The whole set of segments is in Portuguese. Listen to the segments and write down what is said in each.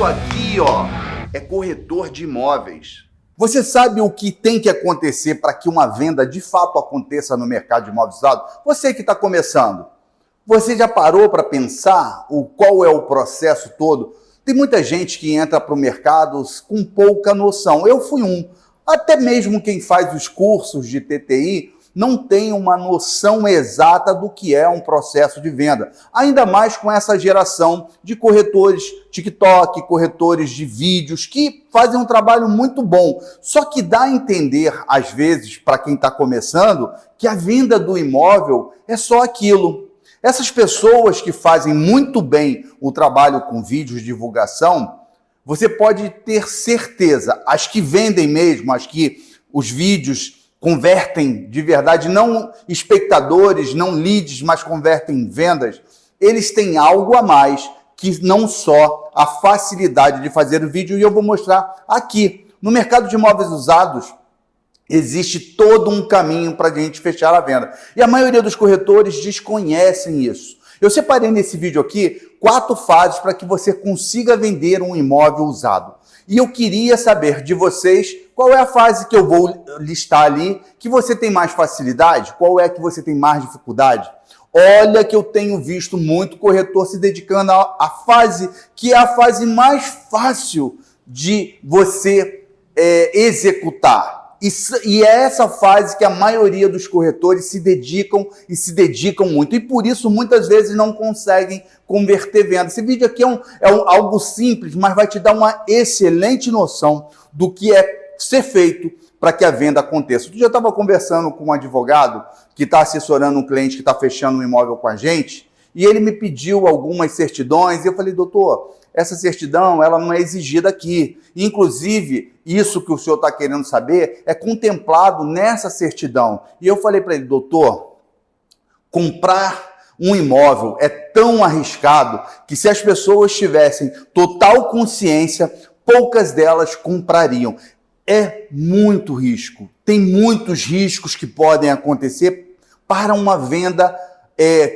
Isso aqui, ó, é corretor de imóveis. Você sabe o que tem que acontecer para que uma venda de fato aconteça no mercado de imóveis usados? Você que está começando, você já parou para pensar qual é o processo todo? Tem muita gente que entra para o mercado com pouca noção. Eu fui um. Até mesmo quem faz os cursos de TTI não tem uma noção exata do que é um processo de venda. Ainda mais com essa geração de corretores TikTok, corretores de vídeos, que fazem um trabalho muito bom. Só que dá a entender, às vezes, para quem está começando, que a venda do imóvel é só aquilo. Essas pessoas que fazem muito bem o trabalho com vídeos de divulgação, você pode ter certeza, as que vendem mesmo, as que os vídeos convertem de verdade, não espectadores, não leads, mas convertem em vendas, eles têm algo a mais que não só a facilidade de fazer o vídeo, e eu vou mostrar aqui. No mercado de imóveis usados, existe todo um caminho para a gente fechar a venda. E a maioria dos corretores desconhecem isso. Eu separei nesse vídeo aqui 4 fases para que você consiga vender um imóvel usado. E eu queria saber de vocês qual é a fase que eu vou listar ali, que você tem mais facilidade, qual é que você tem mais dificuldade. Olha que eu tenho visto muito corretor se dedicando à fase que é a fase mais fácil de você executar. E é essa fase que a maioria dos corretores se dedicam e se dedicam muito. E por isso, muitas vezes, não conseguem converter venda. Esse vídeo aqui é algo simples, mas vai te dar uma excelente noção do que é ser feito para que a venda aconteça. Eu já estava conversando com um advogado que está assessorando um cliente que está fechando um imóvel com a gente, e ele me pediu algumas certidões, e eu falei, doutor, essa certidão ela não é exigida aqui. Inclusive, isso que o senhor está querendo saber é contemplado nessa certidão. E eu falei para ele, doutor, comprar um imóvel é tão arriscado que se as pessoas tivessem total consciência, poucas delas comprariam. É muito risco. Tem muitos riscos que podem acontecer para uma venda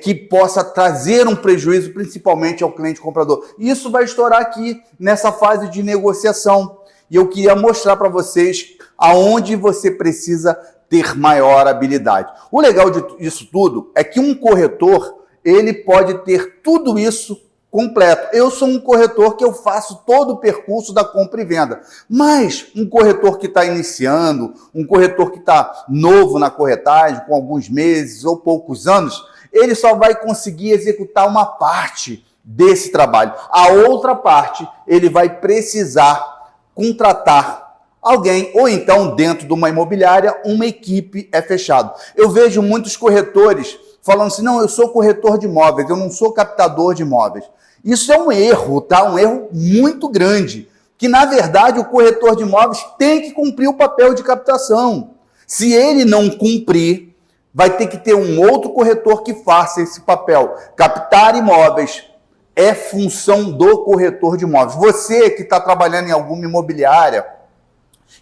que possa trazer um prejuízo, principalmente ao cliente comprador. Isso vai estourar aqui nessa fase de negociação. E eu queria mostrar para vocês aonde você precisa ter maior habilidade. O legal disso tudo é que um corretor, ele pode ter tudo isso completo. Eu sou um corretor que eu faço todo o percurso da compra e venda. Mas um corretor que está iniciando, um corretor que está novo na corretagem, com alguns meses ou poucos anos, ele só vai conseguir executar uma parte desse trabalho. A outra parte, ele vai precisar contratar alguém, ou então, dentro de uma imobiliária, uma equipe é fechado. Eu vejo muitos corretores falando assim, não, eu sou corretor de imóveis, eu não sou captador de imóveis. Isso é um erro, tá? Um erro muito grande, que na verdade o corretor de imóveis tem que cumprir o papel de captação. Se ele não cumprir, vai ter que ter um outro corretor que faça esse papel. Captar imóveis é função do corretor de imóveis. Você que está trabalhando em alguma imobiliária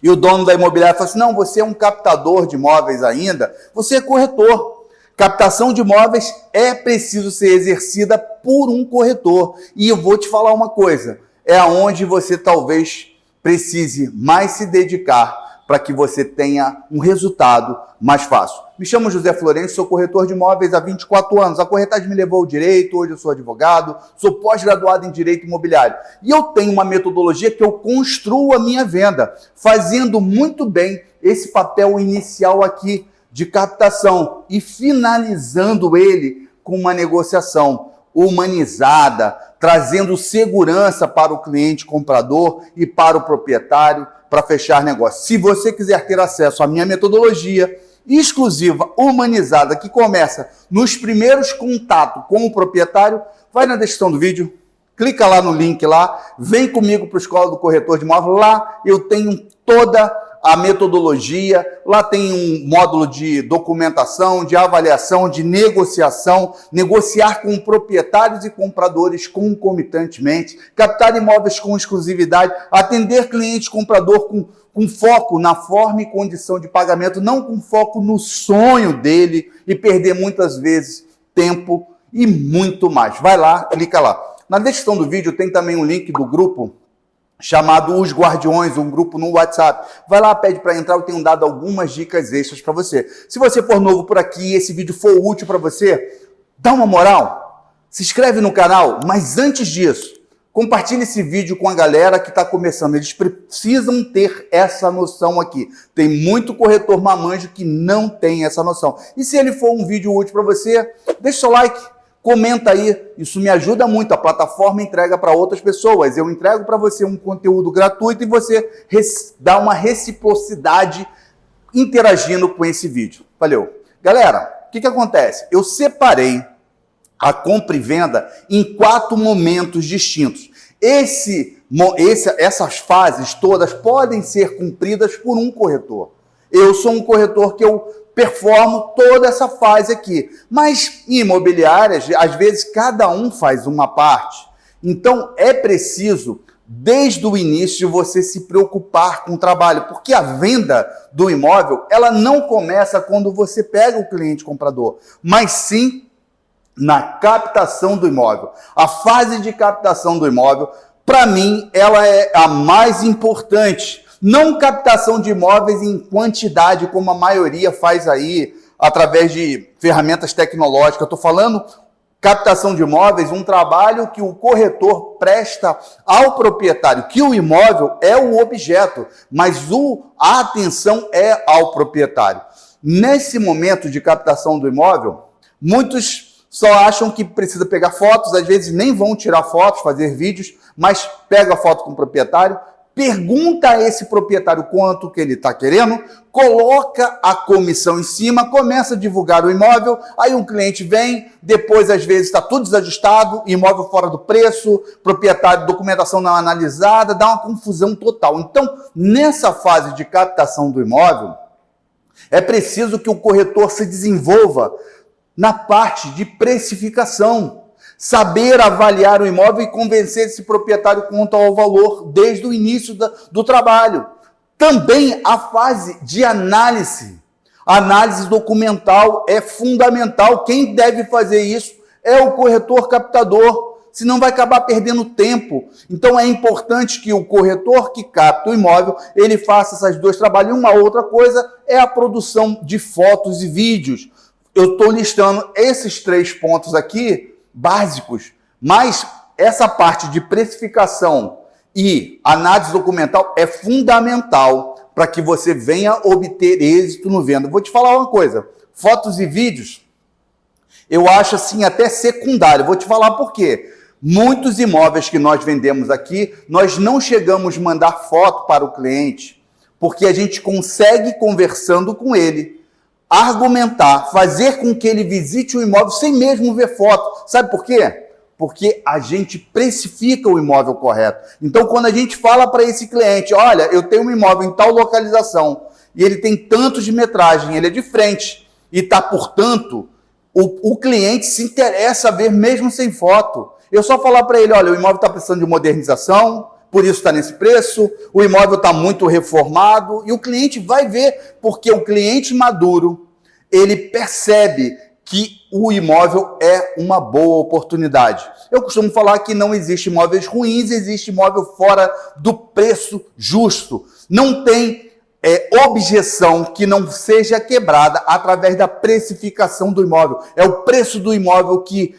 e o dono da imobiliária fala assim, não, você é um captador de imóveis ainda, você é corretor. Captação de imóveis é preciso ser exercida por um corretor. E eu vou te falar uma coisa, é aonde você talvez precise mais se dedicar para que você tenha um resultado mais fácil. Me chamo José Florencio, sou corretor de imóveis há 24 anos. A corretagem me levou ao direito, hoje eu sou advogado, sou pós-graduado em direito imobiliário. E eu tenho uma metodologia que eu construo a minha venda, fazendo muito bem esse papel inicial aqui de captação e finalizando ele com uma negociação humanizada, trazendo segurança para o cliente comprador e para o proprietário para fechar negócio. Se você quiser ter acesso à minha metodologia exclusiva, humanizada, que começa nos primeiros contatos com o proprietário, vai na descrição do vídeo, clica lá no link lá, vem comigo para a Escola do Corretor de Imóvel, lá eu tenho toda a metodologia, lá tem um módulo de documentação, de avaliação, de negociação, negociar com proprietários e compradores concomitantemente, captar imóveis com exclusividade, atender cliente comprador com foco na forma e condição de pagamento, não com foco no sonho dele e perder muitas vezes tempo e muito mais. Vai lá, clica lá. Na descrição do vídeo tem também um link do grupo chamado Os Guardiões, um grupo no WhatsApp. Vai lá, pede para entrar, eu tenho dado algumas dicas extras para você. Se você for novo por aqui e esse vídeo for útil para você, dá uma moral, se inscreve no canal, mas antes disso, compartilhe esse vídeo com a galera que está começando. Eles precisam ter essa noção aqui. Tem muito corretor mamanjo que não tem essa noção. E se ele for um vídeo útil para você, deixa o seu like. Comenta aí, isso me ajuda muito, a plataforma entrega para outras pessoas, eu entrego para você um conteúdo gratuito e você dá uma reciprocidade interagindo com esse vídeo. Valeu. Galera, o que acontece? Eu separei a compra e venda em 4 momentos distintos. Essas fases todas podem ser cumpridas por um corretor. Eu sou um corretor que eu performo toda essa fase aqui. Mas em imobiliárias, às vezes, cada um faz uma parte. Então, é preciso, desde o início, você se preocupar com o trabalho, porque a venda do imóvel, ela não começa quando você pega o cliente comprador, mas sim na captação do imóvel. A fase de captação do imóvel, para mim, ela é a mais importante. Não captação de imóveis em quantidade, como a maioria faz aí, através de ferramentas tecnológicas. Eu estou falando captação de imóveis, um trabalho que o corretor presta ao proprietário, que o imóvel é o objeto, mas a atenção é ao proprietário. Nesse momento de captação do imóvel, muitos só acham que precisa pegar fotos, às vezes nem vão tirar fotos, fazer vídeos, mas pega a foto com o proprietário, pergunta a esse proprietário quanto que ele está querendo, coloca a comissão em cima, começa a divulgar o imóvel, aí um cliente vem, depois às vezes está tudo desajustado, imóvel fora do preço, proprietário, documentação não analisada, dá uma confusão total. Então, nessa fase de captação do imóvel, é preciso que o corretor se desenvolva na parte de precificação. Saber avaliar o imóvel e convencer esse proprietário quanto ao valor desde o início do trabalho. Também a fase de análise. A análise documental é fundamental. Quem deve fazer isso é o corretor captador, senão vai acabar perdendo tempo. Então é importante que o corretor que capta o imóvel, ele faça esses 2 trabalhos. E uma outra coisa é a produção de fotos e vídeos. Eu estou listando esses 3 pontos aqui, básicos, mas essa parte de precificação e análise documental é fundamental para que você venha obter êxito no venda. Vou te falar uma coisa, fotos e vídeos, eu acho assim até secundário, vou te falar por quê. Muitos imóveis que nós vendemos aqui, nós não chegamos a mandar foto para o cliente, porque a gente consegue, conversando com ele, argumentar, fazer com que ele visite o imóvel sem mesmo ver foto. Sabe por quê? Porque a gente precifica o imóvel correto. Então, quando a gente fala para esse cliente, olha, eu tenho um imóvel em tal localização e ele tem tanto de metragem, ele é de frente e está, portanto, o cliente se interessa a ver mesmo sem foto. Eu só falar para ele, olha, o imóvel está precisando de modernização, por isso está nesse preço, o imóvel está muito reformado, e o cliente vai ver, porque o cliente maduro, ele percebe que o imóvel é uma boa oportunidade. Eu costumo falar que não existe imóveis ruins, existe imóvel fora do preço justo. Não tem objeção que não seja quebrada através da precificação do imóvel. É o preço do imóvel que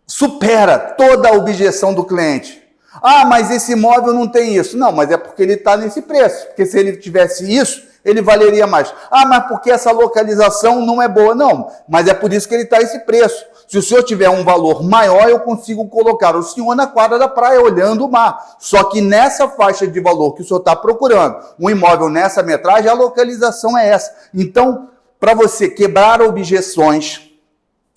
supera toda a objeção do cliente. Ah, mas esse imóvel não tem isso. Não, mas é porque ele está nesse preço. Porque se ele tivesse isso, ele valeria mais. Ah, mas porque essa localização não é boa. Não, mas é por isso que ele está esse preço. Se o senhor tiver um valor maior, eu consigo colocar o senhor na quadra da praia, olhando o mar. Só que nessa faixa de valor que o senhor está procurando, um imóvel nessa metragem, a localização é essa. Então, para você quebrar objeções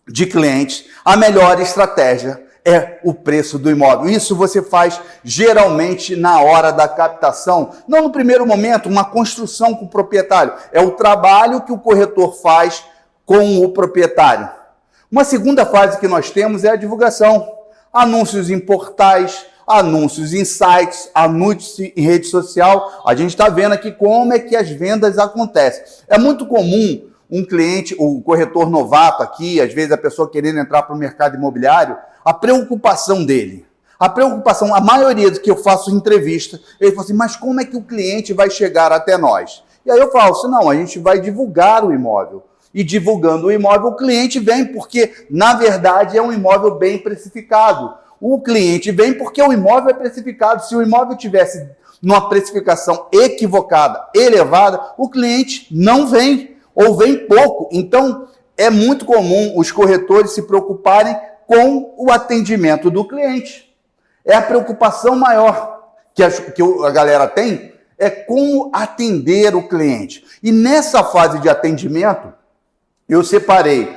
de clientes, a melhor estratégia é o preço do imóvel. Isso você faz geralmente na hora da captação, não no primeiro momento, uma construção com o proprietário. É o trabalho que o corretor faz com o proprietário. Uma segunda fase que nós temos é a divulgação. Anúncios em portais, anúncios em sites, anúncios em rede social. A gente está vendo aqui como é que as vendas acontecem. É muito comum um cliente, o corretor novato aqui, às vezes a pessoa querendo entrar para o mercado imobiliário, a preocupação dele. A preocupação, a maioria do que eu faço entrevista, ele fala assim, mas como é que o cliente vai chegar até nós? E aí eu falo assim, não, a gente vai divulgar o imóvel. E divulgando o imóvel, o cliente vem, porque, na verdade, é um imóvel bem precificado. O cliente vem porque o imóvel é precificado. Se o imóvel tivesse numa precificação equivocada, elevada, o cliente não vem, ou vem pouco. Então, é muito comum os corretores se preocuparem com o atendimento do cliente. É a preocupação maior que a galera tem, é como atender o cliente. E nessa fase de atendimento, eu separei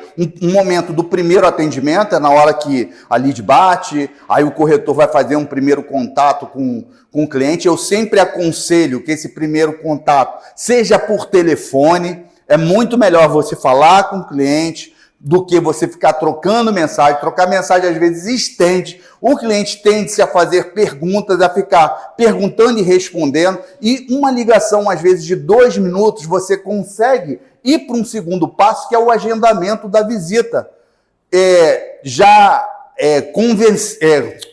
um momento do primeiro atendimento, é na hora que a lead bate, aí o corretor vai fazer um primeiro contato com o cliente. Eu sempre aconselho que esse primeiro contato seja por telefone. É muito melhor você falar com o cliente do que você ficar trocando mensagem. Trocar mensagem às vezes estende. O cliente tende-se a fazer perguntas, a ficar perguntando e respondendo. E uma ligação, às vezes, de 2 minutos, você consegue ir para um segundo passo, que é o agendamento da visita.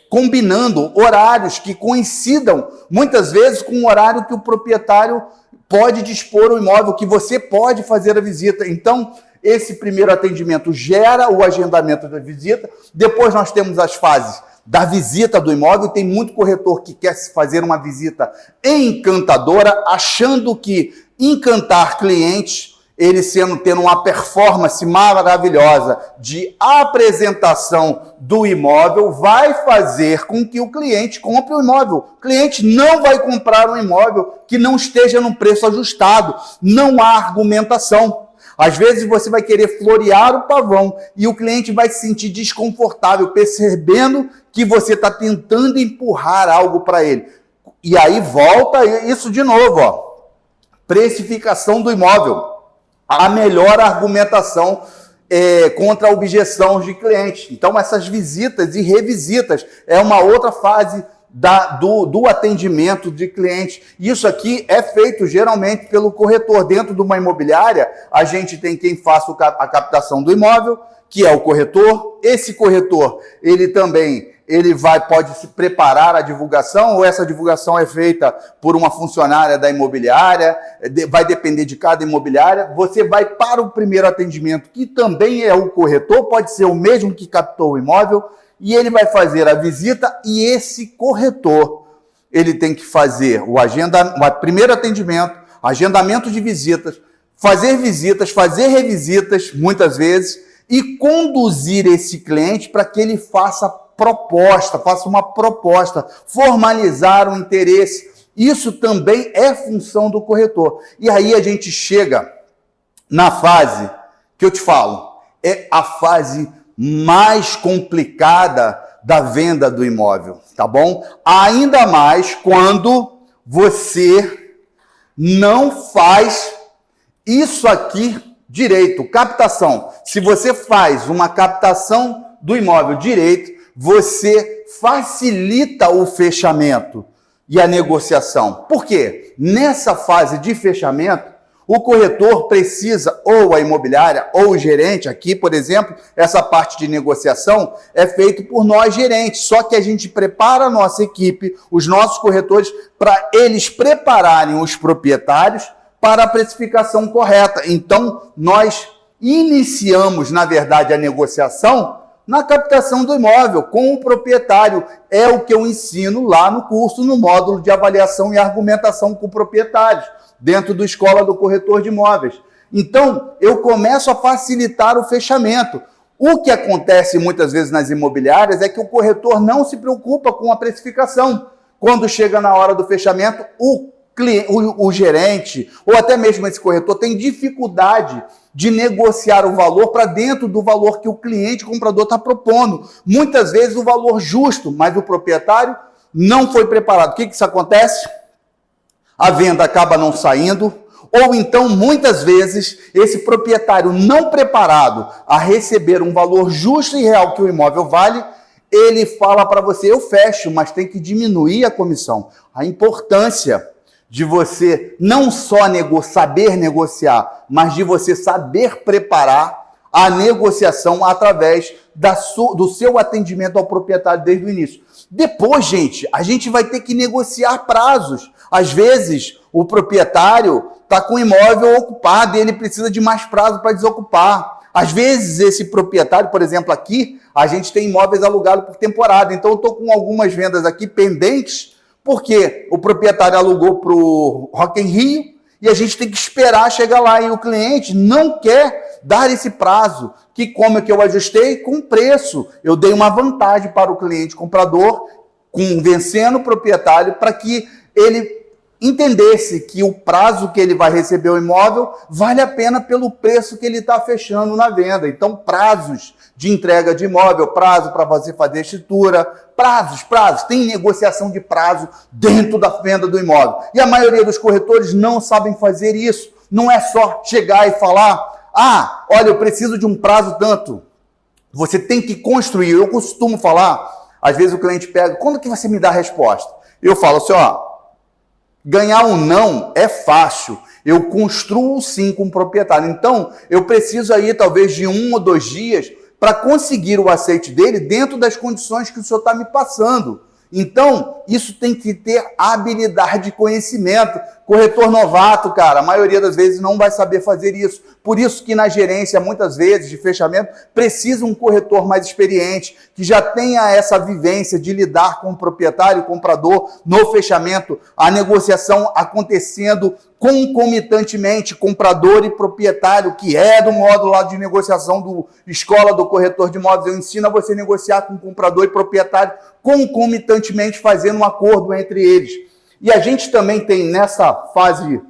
Combinando horários que coincidam, muitas vezes, com o horário que o proprietário pode dispor o imóvel, que você pode fazer a visita. Então, esse primeiro atendimento gera o agendamento da visita. Depois nós temos as fases da visita do imóvel. Tem muito corretor que quer fazer uma visita encantadora, achando que encantar clientes, ele tendo uma performance maravilhosa de apresentação do imóvel, vai fazer com que o cliente compre o imóvel. O cliente não vai comprar um imóvel que não esteja num preço ajustado. Não há argumentação. Às vezes você vai querer florear o pavão e o cliente vai se sentir desconfortável, percebendo que você está tentando empurrar algo para ele. E aí volta isso de novo, ó. Precificação do imóvel. A melhor argumentação contra a objeção de cliente. Então, essas visitas e revisitas é uma outra fase do atendimento de cliente. Isso aqui é feito geralmente pelo corretor. Dentro de uma imobiliária, a gente tem quem faça a captação do imóvel, que é o corretor. Esse corretor, ele pode se preparar a divulgação, ou essa divulgação é feita por uma funcionária da imobiliária, vai depender de cada imobiliária. Você vai para o primeiro atendimento, que também é o corretor, pode ser o mesmo que captou o imóvel, e ele vai fazer a visita, e esse corretor, ele tem que fazer o primeiro atendimento, agendamento de visitas, fazer revisitas, muitas vezes, e conduzir esse cliente para que ele faça uma proposta, formalizar o interesse. Isso também é função do corretor. E aí a gente chega na fase que eu te falo, é a fase mais complicada da venda do imóvel, tá bom? Ainda mais quando você não faz isso aqui direito, captação. Se você faz uma captação do imóvel direito, você facilita o fechamento e a negociação. Por quê? Nessa fase de fechamento, o corretor precisa, ou a imobiliária, ou o gerente, aqui, por exemplo, essa parte de negociação é feita por nós gerentes, só que a gente prepara a nossa equipe, os nossos corretores, para eles prepararem os proprietários para a precificação correta. Então, nós iniciamos, na verdade, a negociação na captação do imóvel, com o proprietário. É o que eu ensino lá no curso, no módulo de avaliação e argumentação com proprietários, dentro da Escola do Corretor de Imóveis. Então, eu começo a facilitar o fechamento. O que acontece muitas vezes nas imobiliárias é que o corretor não se preocupa com a precificação. Quando chega na hora do fechamento, o gerente, ou até mesmo esse corretor, tem dificuldade de negociar o valor para dentro do valor que o cliente comprador está propondo. Muitas vezes o valor justo, mas o proprietário não foi preparado. O que isso acontece? A venda acaba não saindo, ou então, muitas vezes, esse proprietário não preparado a receber um valor justo e real que o imóvel vale, ele fala para você, eu fecho, mas tem que diminuir a comissão. A importância de você não só saber negociar, mas de você saber preparar a negociação através do seu atendimento ao proprietário desde o início. Depois, gente, a gente vai ter que negociar prazos. Às vezes, o proprietário está com o imóvel ocupado e ele precisa de mais prazo para desocupar. Às vezes, esse proprietário, por exemplo, aqui, a gente tem imóveis alugados por temporada. Então, eu estou com algumas vendas aqui pendentes, porque o proprietário alugou para o Rock in Rio e a gente tem que esperar chegar lá. E o cliente não quer dar esse prazo. Que como é que eu ajustei? Com preço. Eu dei uma vantagem para o cliente comprador, convencendo o proprietário para que ele entendesse que o prazo que ele vai receber o imóvel vale a pena pelo preço que ele está fechando na venda. Então, prazos de entrega de imóvel, prazo para você fazer escritura, prazos. Tem negociação de prazo dentro da venda do imóvel. E a maioria dos corretores não sabem fazer isso. Não é só chegar e falar, olha, eu preciso de um prazo tanto. Você tem que construir. Eu costumo falar, às vezes o cliente pega, quando que você me dá a resposta? Eu falo assim, ganhar um não é fácil. Eu construo sim com o proprietário. Então, eu preciso aí talvez de 1 ou 2 dias para conseguir o aceite dele dentro das condições que o senhor está me passando. Então, isso tem que ter habilidade de conhecimento. Corretor novato, cara, a maioria das vezes não vai saber fazer isso. Por isso que na gerência, muitas vezes, de fechamento, precisa um corretor mais experiente, que já tenha essa vivência de lidar com o proprietário e comprador no fechamento, a negociação acontecendo concomitantemente, comprador e proprietário, que é do módulo lá de negociação do Escola do Corretor de Imóveis. Eu ensino a você negociar com comprador e proprietário concomitantemente, fazendo um acordo entre eles. E a gente também tem nessa fase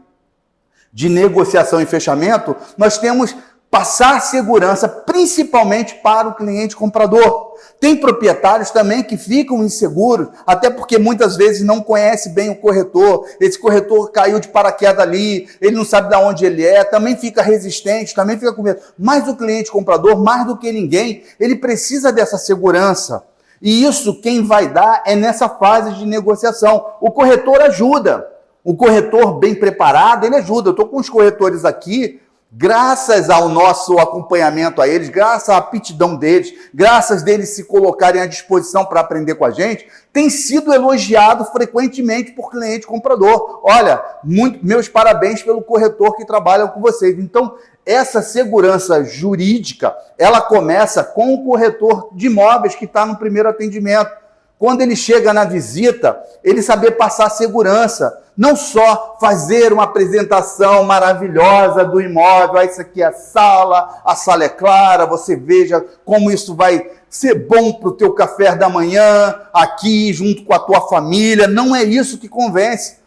de negociação e fechamento, nós temos passar segurança, principalmente para o cliente comprador. Tem proprietários também que ficam inseguros, até porque muitas vezes não conhece bem o corretor, esse corretor caiu de paraquedas ali, ele não sabe de onde ele é, também fica resistente, também fica com medo. Mas o cliente comprador, mais do que ninguém, ele precisa dessa segurança. E isso quem vai dar é nessa fase de negociação. O corretor ajuda. O corretor bem preparado, ele ajuda. Eu estou com os corretores aqui, graças ao nosso acompanhamento a eles, graças à aptidão deles, graças deles se colocarem à disposição para aprender com a gente, tem sido elogiado frequentemente por cliente comprador. Olha, meus parabéns pelo corretor que trabalha com vocês. Então, essa segurança jurídica, ela começa com o corretor de imóveis que está no primeiro atendimento. Quando ele chega na visita, ele saber passar segurança. Não só fazer uma apresentação maravilhosa do imóvel, isso aqui é a sala é clara, você veja como isso vai ser bom para o teu café da manhã, aqui junto com a tua família. Não é isso que convence.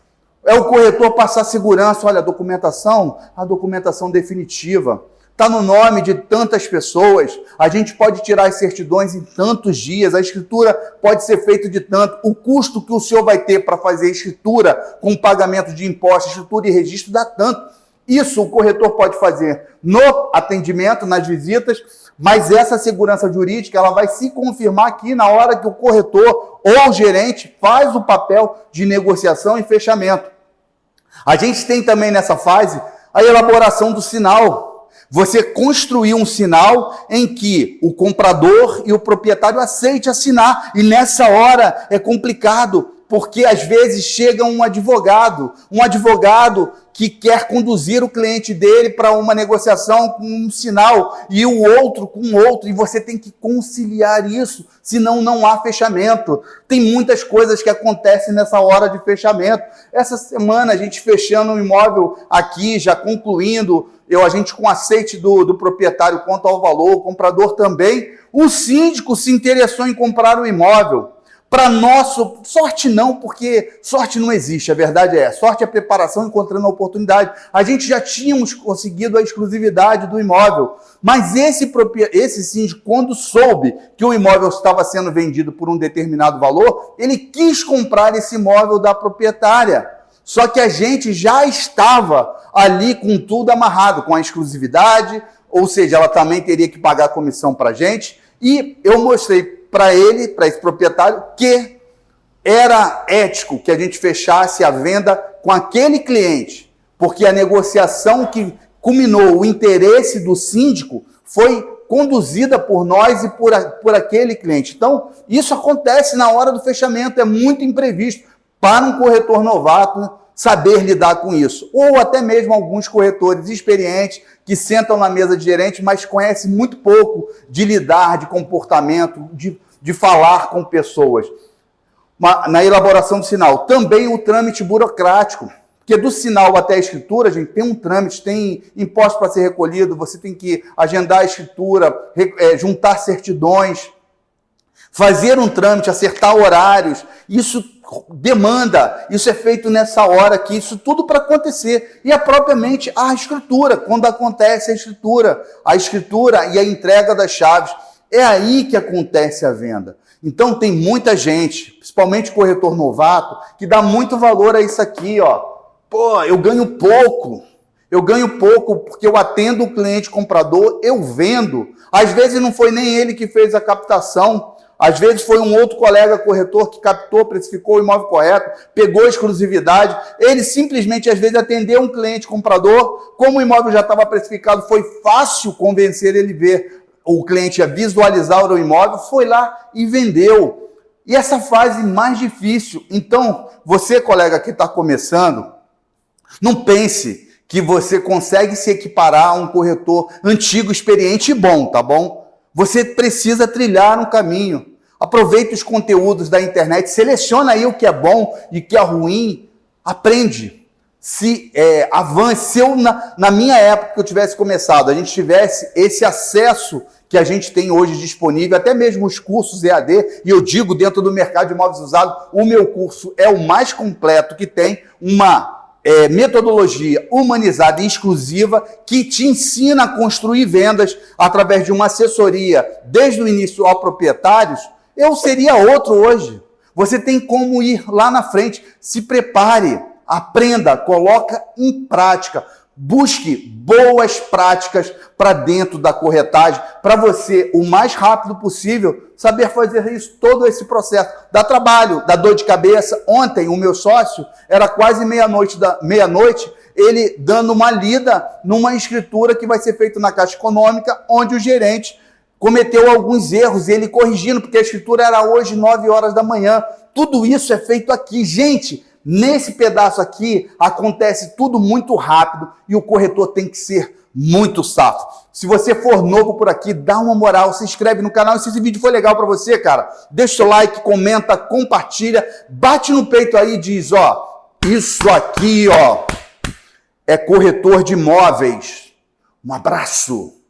É o corretor passar segurança. Olha, a documentação definitiva. Está no nome de tantas pessoas, a gente pode tirar as certidões em tantos dias, a escritura pode ser feita de tanto, o custo que o senhor vai ter para fazer a escritura com pagamento de impostos, escritura e registro dá tanto. Isso o corretor pode fazer no atendimento, nas visitas, mas essa segurança jurídica ela vai se confirmar aqui na hora que o corretor ou o gerente faz o papel de negociação e fechamento. A gente tem também nessa fase a elaboração do sinal. Você construir um sinal em que o comprador e o proprietário aceitem assinar. E nessa hora é complicado, porque às vezes chega um advogado que quer conduzir o cliente dele para uma negociação com um sinal e o outro com outro, e você tem que conciliar isso, senão não há fechamento. Tem muitas coisas que acontecem nessa hora de fechamento. Essa semana a gente fechando um imóvel aqui, já concluindo, a gente com aceite do proprietário quanto ao valor, o comprador também, o síndico se interessou em comprar o imóvel. Para nosso, sorte não, porque sorte não existe, a verdade é, sorte é preparação encontrando a oportunidade. A gente já tínhamos conseguido a exclusividade do imóvel, mas esse síndico, quando soube que o imóvel estava sendo vendido por um determinado valor, ele quis comprar esse imóvel da proprietária. Só que a gente já estava ali com tudo amarrado, com a exclusividade, ou seja, ela também teria que pagar a comissão para a gente, e eu mostrei para ele, para esse proprietário, que era ético que a gente fechasse a venda com aquele cliente, porque a negociação que culminou o interesse do síndico foi conduzida por nós e por aquele cliente. Então, isso acontece na hora do fechamento, é muito imprevisto para um corretor novato, né, saber lidar com isso. Ou até mesmo alguns corretores experientes que sentam na mesa de gerente, mas conhecem muito pouco de lidar, de comportamento, de falar com pessoas. Na elaboração do sinal, também o trâmite burocrático, porque do sinal até a escritura, gente, tem um trâmite, tem imposto para ser recolhido, você tem que agendar a escritura, juntar certidões, fazer um trâmite, acertar horários, isso demanda, isso é feito nessa hora aqui, isso tudo para acontecer. E é propriamente a escritura, quando acontece a escritura e a entrega das chaves, é aí que acontece a venda. Então tem muita gente, principalmente corretor novato, que dá muito valor a isso aqui, ó. Pô, eu ganho pouco porque eu atendo o cliente comprador, eu vendo. Às vezes não foi nem ele que fez a captação, às vezes foi um outro colega corretor que captou, precificou o imóvel correto, pegou a exclusividade, ele simplesmente às vezes atendeu um cliente comprador, como o imóvel já estava precificado, foi fácil convencer ele a ver, o cliente a visualizar o imóvel, foi lá e vendeu. E essa fase mais difícil, então você, colega que está começando, não pense que você consegue se equiparar a um corretor antigo, experiente e bom, tá bom? Você precisa trilhar um caminho. Aproveite os conteúdos da internet, seleciona aí o que é bom e o que é ruim, aprende. Avance. Se eu, na minha época que eu tivesse começado, a gente tivesse esse acesso que a gente tem hoje disponível, até mesmo os cursos EAD, e eu digo dentro do mercado de imóveis usados, o meu curso é o mais completo que tem, uma metodologia humanizada e exclusiva que te ensina a construir vendas através de uma assessoria desde o início a proprietários, eu seria outro hoje. Você tem como ir lá na frente, se prepare, aprenda, coloca em prática, busque boas práticas para dentro da corretagem, para você, o mais rápido possível, saber fazer isso, todo esse processo. Dá trabalho, dá dor de cabeça. Ontem, o meu sócio, era quase meia-noite, ele dando uma lida numa escritura que vai ser feita na Caixa Econômica, onde o gerente cometeu alguns erros, ele corrigindo, porque a escritura era hoje 9 horas da manhã. Tudo isso é feito aqui. Gente, nesse pedaço aqui, acontece tudo muito rápido e o corretor tem que ser muito safo. Se você for novo por aqui, dá uma moral, se inscreve no canal. E se esse vídeo foi legal para você, cara, deixa o like, comenta, compartilha, bate no peito aí e diz, ó, isso aqui, ó, é corretor de imóveis. Um abraço.